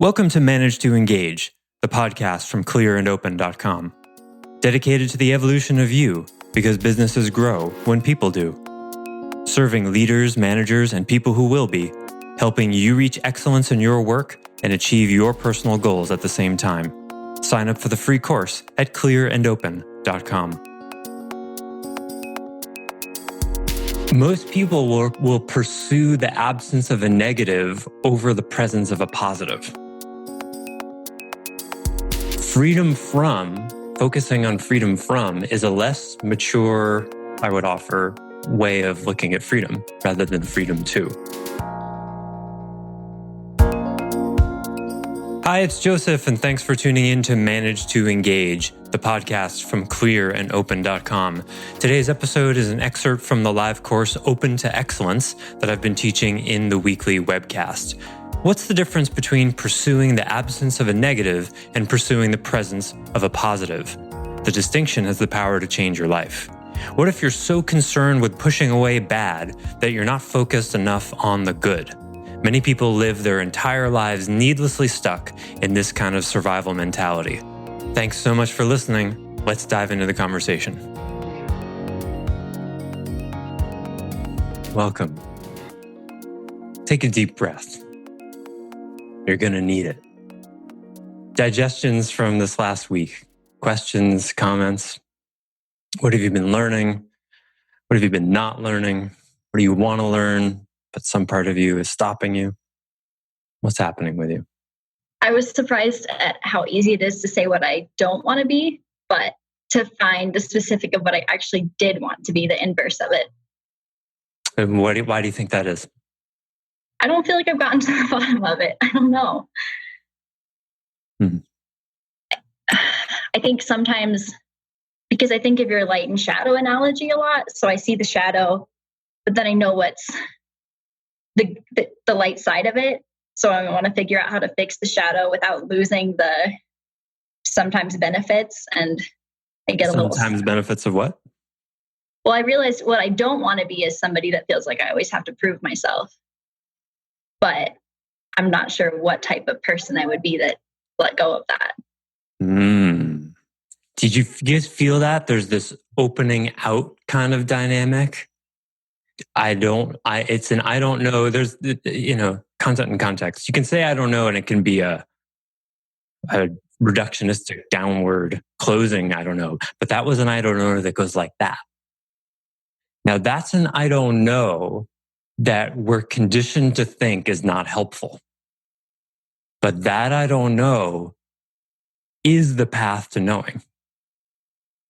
Welcome to Manage to Engage, the podcast from clearandopen.com. Dedicated to the evolution of you, because businesses grow when people do. Serving leaders, managers, and people who will be, helping you reach excellence in your work and achieve your personal goals at the same time. Sign up for the free course at clearandopen.com. Most people will pursue the absence of a negative over the presence of a positive. Focusing on freedom from is a less mature, I would offer, way of looking at freedom rather than freedom to. Hi, it's Joseph, and thanks for tuning in to Manage to Engage, the podcast from clearandopen.com. Today's episode is an excerpt from the live course Open to Excellence that I've been teaching in the weekly webcast. What's the difference between pursuing the absence of a negative and pursuing the presence of a positive? The distinction has the power to change your life. What if you're so concerned with pushing away bad that you're not focused enough on the good? Many people live their entire lives needlessly stuck in this kind of survival mentality. Thanks so much for listening. Let's dive into the conversation. Welcome. Take a deep breath. You're going to need it. Digestions from this last week. Questions, comments. What have you been learning? What have you been not learning? What do you want to learn, but some part of you is stopping you? What's happening with you? I was surprised at how easy it is to say what I don't want to be, but to find the specific of what I actually did want to be, the inverse of it. And why do you think that is? I don't feel like I've gotten to the bottom of it. I don't know. I think sometimes, because I think of your light and shadow analogy a lot, so I see the shadow, but then I know what's the light side of it. So I want to figure out how to fix the shadow without losing the sometimes benefits. And I get sometimes benefits of what? Well, I realized what I don't want to be is somebody that feels like I always have to prove myself. But I'm not sure what type of person I would be that let go of that. Did you just feel that there's this opening out kind of dynamic? I don't know. There's, content and context. You can say, I don't know, and it can be a reductionistic downward closing. I don't know. But that was an I don't know that goes like that. Now that's an I don't know that we're conditioned to think is not helpful. But that I don't know is the path to knowing.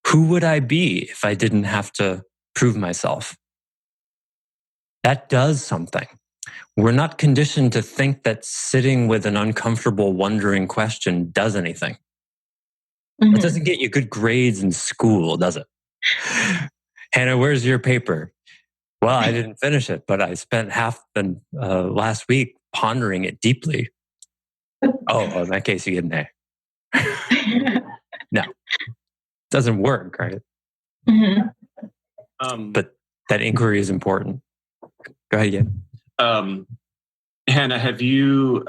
Who would I be if I didn't have to prove myself? That does something. We're not conditioned to think that sitting with an uncomfortable, wondering question does anything. It doesn't get you good grades in school, does it? Hannah, where's your paper? Well, I didn't finish it, but I spent half the last week pondering it deeply. Oh, in that case, you get an A. No, it doesn't work, right? But that inquiry is important. Go ahead again. Hannah, have you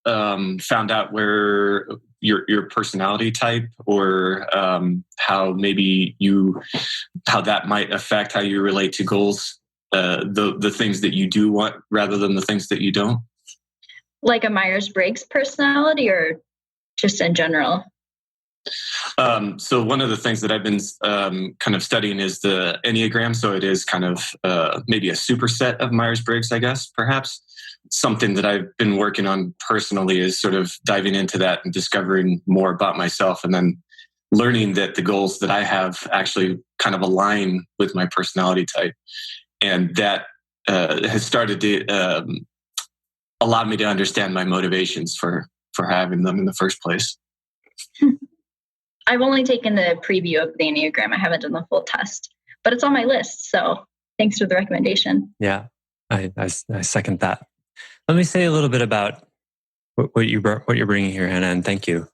found out where your personality type, or how that might affect how you relate to goals, the things that you do want rather than the things that you don't? Like a Myers-Briggs personality, or just in general? So one of the things that I've been kind of studying is the Enneagram. So it is kind of maybe a superset of Myers-Briggs, I guess, perhaps. Something that I've been working on personally is sort of diving into that and discovering more about myself, and then learning that the goals that I have actually kind of align with my personality type. And that has started to allow me to understand my motivations for having them in the first place. I've only taken the preview of the Enneagram. I haven't done the full test, but it's on my list. So thanks for the recommendation. Yeah, I second that. Let me say a little bit about what you're bringing here, Hannah, and thank you.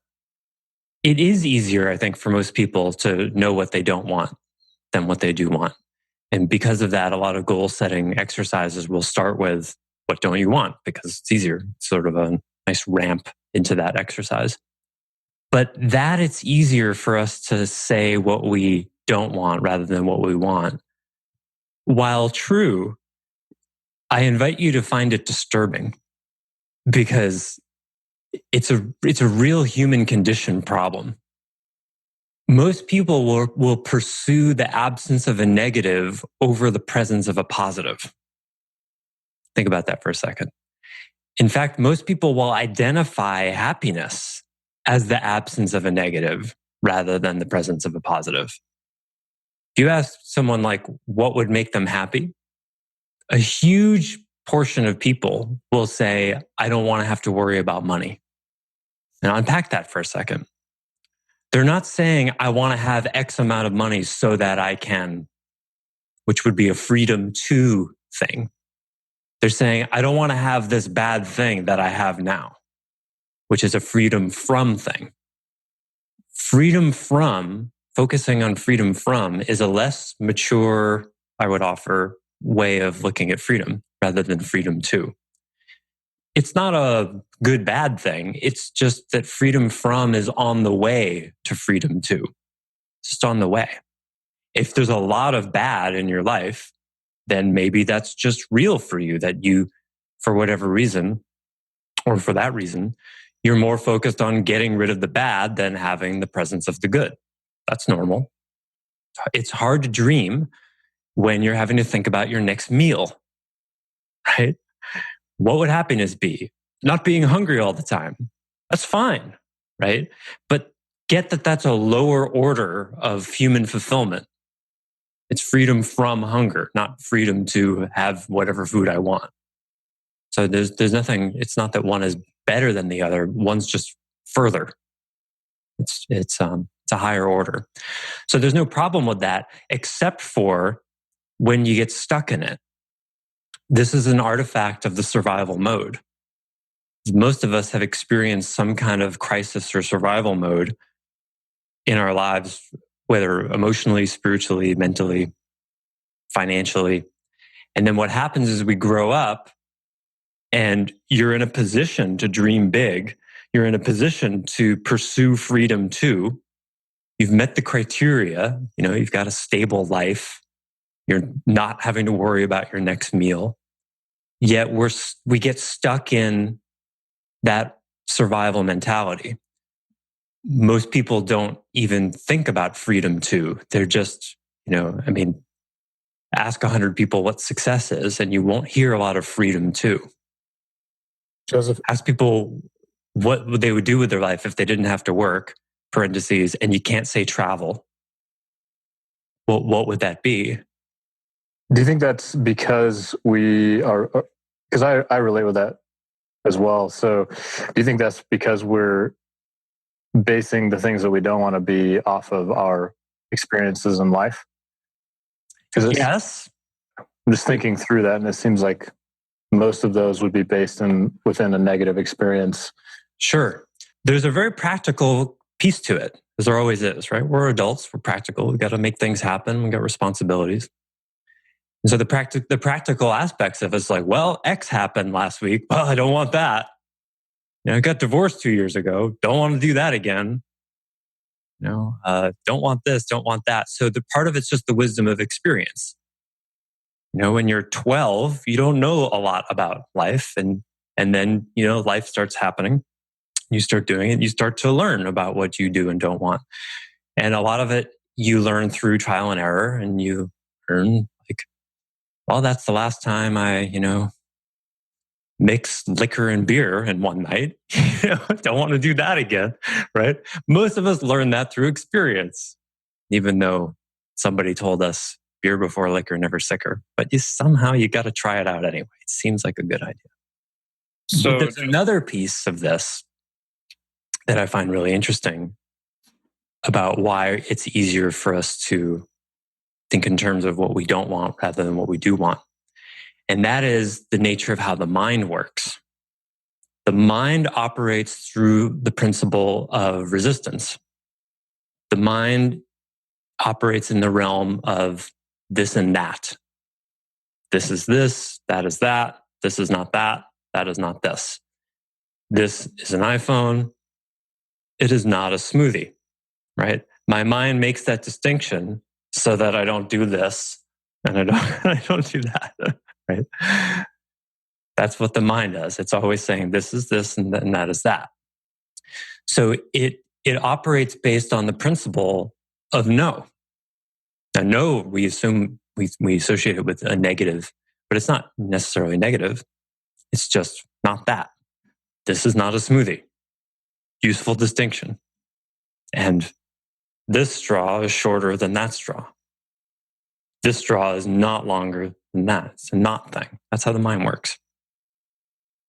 It is easier, I think, for most people to know what they don't want than what they do want. And because of that, a lot of goal setting exercises will start with, what don't you want? Because it's easier. It's sort of an nice ramp into that exercise. But that it's easier for us to say what we don't want rather than what we want. While true, I invite you to find it disturbing because it's a real human condition problem. Most people will pursue the absence of a negative over the presence of a positive. Think about that for a second. In fact, most people will identify happiness as the absence of a negative rather than the presence of a positive. If you ask someone like what would make them happy, a huge portion of people will say, I don't want to have to worry about money. Now unpack that for a second. They're not saying I want to have X amount of money so that I can, which would be a freedom to thing. They're saying, I don't want to have this bad thing that I have now, which is a freedom from thing. Freedom from, focusing on freedom from, is a less mature, I would offer, way of looking at freedom rather than freedom to. It's not a good, bad thing. It's just that freedom from is on the way to freedom to. It's just on the way. If there's a lot of bad in your life, then maybe that's just real for you, that you, for whatever reason, or for that reason, you're more focused on getting rid of the bad than having the presence of the good. That's normal. It's hard to dream when you're having to think about your next meal, right? What would happiness be? Not being hungry all the time. That's fine, right? But get that that's a lower order of human fulfillment. It's freedom from hunger, not freedom to have whatever food I want. So there's nothing, it's not that one is better than the other. One's just further. It's a higher order. So there's no problem with that, except for when you get stuck in it. This is an artifact of the survival mode. Most of us have experienced some kind of crisis or survival mode in our lives, whether emotionally, spiritually, mentally, financially. And then what happens is we grow up and you're in a position to dream big. You're in a position to pursue freedom too. You've met the criteria. You've got a stable life. You're not having to worry about your next meal. Yet we get stuck in that survival mentality. Most people don't even think about freedom too. They're just, ask 100 people what success is, and you won't hear a lot of freedom too. Joseph, ask people what they would do with their life if they didn't have to work, parentheses, and you can't say travel. Well, what would that be? Do you think that's because because I relate with that as well. So do you think that's because we're basing the things that we don't want to be off of our experiences in life? Yes. I'm just thinking through that, and it seems like most of those would be based within a negative experience. Sure. There's a very practical piece to it, as there always is, right? We're adults, we're practical, we've got to make things happen, we've got responsibilities. And so the practical aspects of it's like, well, X happened last week. Well, I don't want that. I got divorced 2 years ago. Don't want to do that again. Don't want this, don't want that. So the part of it's just the wisdom of experience. When you're 12, you don't know a lot about life. And then, life starts happening. You start doing it. You start to learn about what you do and don't want. And a lot of it you learn through trial and error, and you learn well, that's the last time I, mixed liquor and beer in one night. Don't want to do that again, right? Most of us learn that through experience, even though somebody told us beer before liquor, never sicker. But somehow you got to try it out anyway. It seems like a good idea. So there's another piece of this that I find really interesting about why it's easier for us to think in terms of what we don't want rather than what we do want. And that is the nature of how the mind works. The mind operates through the principle of resistance. The mind operates in the realm of this and that. This is this, that is that, this is not that, that is not this. this is an iPhone. It is not a smoothie, right? My mind makes that distinction so that I don't do this and I don't do that, right? That's what the mind does. It's always saying this is this and that is that. So it operates based on the principle of no. Now, no, we assume we associate it with a negative, but it's not necessarily negative. It's just not that. This is not a smoothie. Useful distinction. And this straw is shorter than that straw. This straw is not longer than that. It's a not thing. That's how the mind works.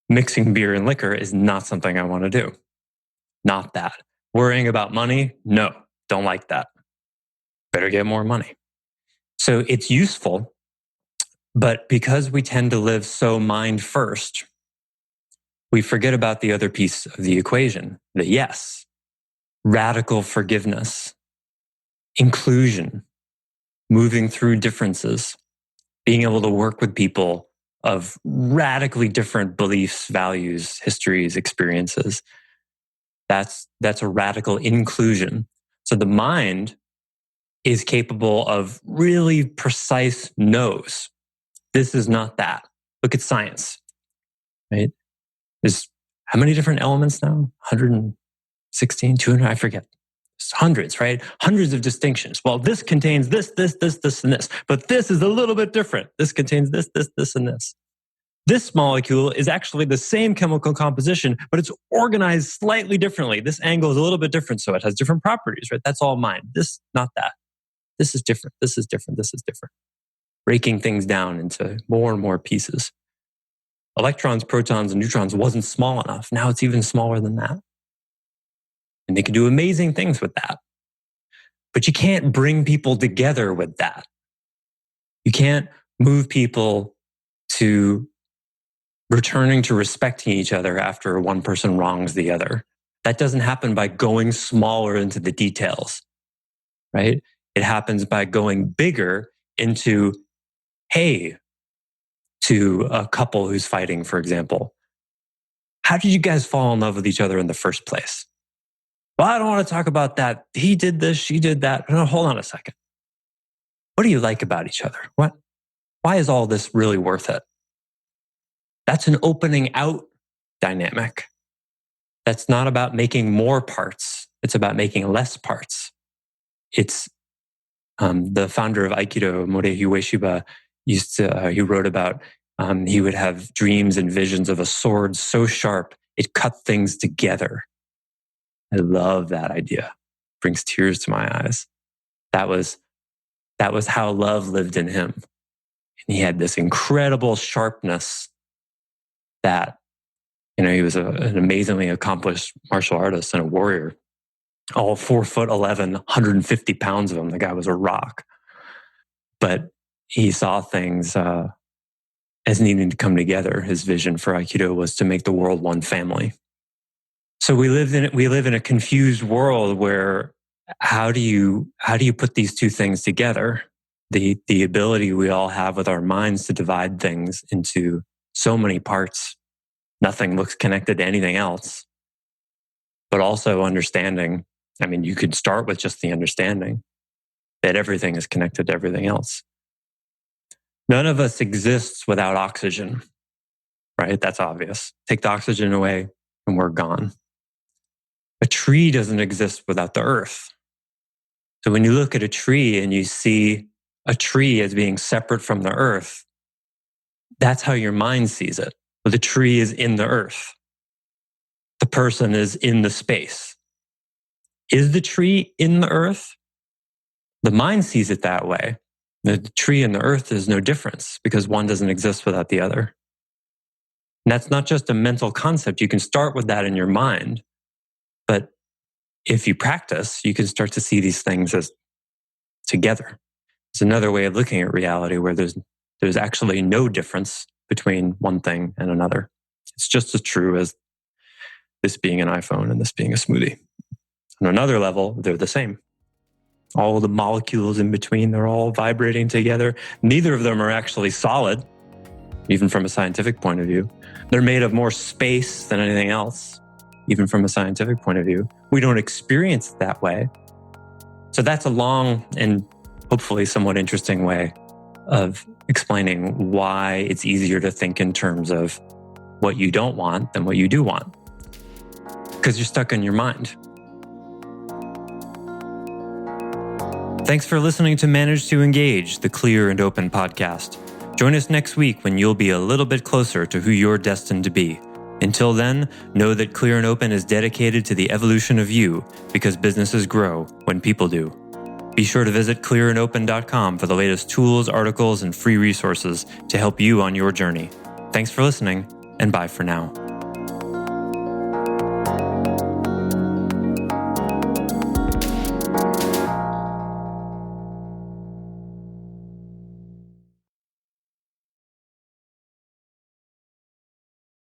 Mixing beer and liquor is not something I want to do. Not that. Worrying about money? No, don't like that. Better get more money. So it's useful, but because we tend to live so mind first, we forget about the other piece of the equation, the yes, radical forgiveness, inclusion, moving through differences, being able to work with people of radically different beliefs, values, histories, experiences. That's a radical inclusion. So the mind is capable of really precise no's. This is not that. Look at science, right? There's how many different elements now? 116, 200, I forget. It's hundreds, right? Hundreds of distinctions. Well, this contains this, and this. But this is a little bit different. This contains this, and this. This molecule is actually the same chemical composition, but it's organized slightly differently. This angle is a little bit different, so it has different properties, right? That's all mind. This, not that. This is different. This is different. This is different. Breaking things down into more and more pieces. Electrons, protons, and neutrons wasn't small enough. Now it's even smaller than that. And they can do amazing things with that. But you can't bring people together with that. You can't move people to returning to respecting each other after one person wrongs the other. That doesn't happen by going smaller into the details, right? It happens by going bigger into, hey, to a couple who's fighting, for example. How did you guys fall in love with each other in the first place? Well, I don't want to talk about that. He did this, she did that. No, hold on a second. What do you like about each other? Why is all this really worth it? That's an opening out dynamic. That's not about making more parts. It's about making less parts. It's the founder of Aikido, Morihei Ueshiba, he wrote about, he would have dreams and visions of a sword so sharp, it cut things together. I love that idea. Brings tears to my eyes. That was how love lived in him. And he had this incredible sharpness that, he was an amazingly accomplished martial artist and a warrior. All 4'11", 150 pounds of him. The guy was a rock. But he saw things as needing to come together. His vision for Aikido was to make the world one family. So we live in a confused world where how do you put these two things together? The ability we all have with our minds to divide things into so many parts. Nothing looks connected to anything else. But also understanding, you could start with just the understanding that everything is connected to everything else. None of us exists without oxygen, right? That's obvious. Take the oxygen away and we're gone. A tree doesn't exist without the earth. So when you look at a tree and you see a tree as being separate from the earth, that's how your mind sees it. The tree is in the earth. The person is in the space. Is the tree in the earth? The mind sees it that way. The tree and the earth is no difference because one doesn't exist without the other. And that's not just a mental concept. You can start with that in your mind. But if you practice, you can start to see these things as together. It's another way of looking at reality where there's actually no difference between one thing and another. It's just as true as this being an iPhone and this being a smoothie. On another level, they're the same. All the molecules in between, they're all vibrating together. Neither of them are actually solid. even from a scientific point of view. They're made of more space than anything else, even from a scientific point of view. We don't experience it that way. So that's a long and hopefully somewhat interesting way of explaining why it's easier to think in terms of what you don't want than what you do want. Because you're stuck in your mind. Thanks for listening to Manage to Engage, the Clear and Open podcast. Join us next week when you'll be a little bit closer to who you're destined to be. Until then, know that Clear and Open is dedicated to the evolution of you because businesses grow when people do. Be sure to visit clearandopen.com for the latest tools, articles, and free resources to help you on your journey. Thanks for listening, and bye for now.